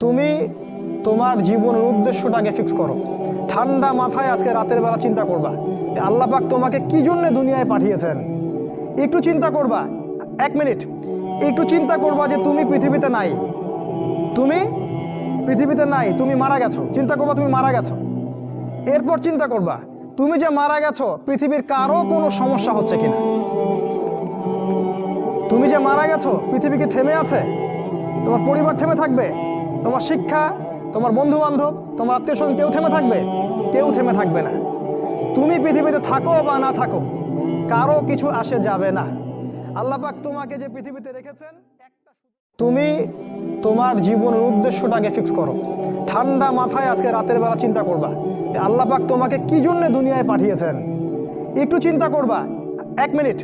তুমি তোমার জীবনের উদ্দেশ্যটাকে ফিক্স করো। ঠান্ডা মাথায় আজকে রাতের বেলা চিন্তা করবা আল্লাহ পাক তোমাকে কি জন্য দুনিয়ায় পাঠিয়েছেন। একটু চিন্তা করবা, 1 মিনিট একটু চিন্তা করবা যে তুমি পৃথিবীতে নাই, তুমি পৃথিবীতে নাই, তুমি মারা গেছো। চিন্তা করবা তুমি মারা গেছো। এরপর চিন্তা করবা তুমি যে মারা গেছো পৃথিবীর কারো কোনো সমস্যা হচ্ছে কিনা। তুমি যে মারা গেছো পৃথিবী কি থেমে আছে? তোমার পরিবার থেমে থাকবে? তোমার শিক্ষা, তোমার বন্ধু বান্ধব, তোমার আত্মীয় স্বজন কেউ থেমে থাকবে? কেউ থেমে থাকবে না। তুমি পৃথিবীতে থাকো বা না থাকো, কারো কিছু আসে যাবে না। আল্লাহ পাক তোমাকে যে পৃথিবীতে রেখেছেন, তুমি তোমার জীবনের উদ্দেশ্যটাকে ফিক্স করো। ঠান্ডা মাথায় আজকে রাতের বেলা চিন্তা করবা আল্লাহ পাক তোমাকে কি জন্য দুনিয়ায় পাঠিয়েছেন। একটু চিন্তা করবা, 1 মিনিট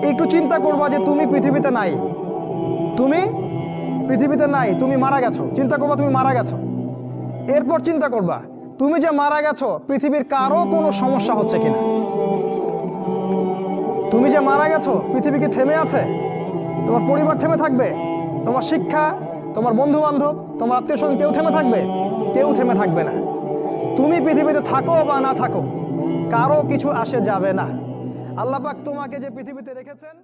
একটু চিন্তা করবা যে তুমি পৃথিবীতে নাই, তুমি পৃথিবীতে নাই, তুমি মারা গেছো। চিন্তা করবা তুমি মারা গেছো। এরপর চিন্তা করবা তুমি যে মারা গেছো পৃথিবীর কারো কোনো সমস্যা হচ্ছে কিনা। তুমি যে মারা গেছো পৃথিবী কি থেমে আছে? তোমার পরিবার থেমে থাকবে? তোমার শিক্ষা, তোমার বন্ধু বান্ধব, তোমার আত্মীয় স্বজন কেউ থেমে থাকবে? কেউ থেমে থাকবে না। তুমি পৃথিবীতে থাকো বা না থাকো, কারো কিছু আসে যাবে না। আল্লাহ পাক তোমাকে যে পৃথিবীতে রেখেছেন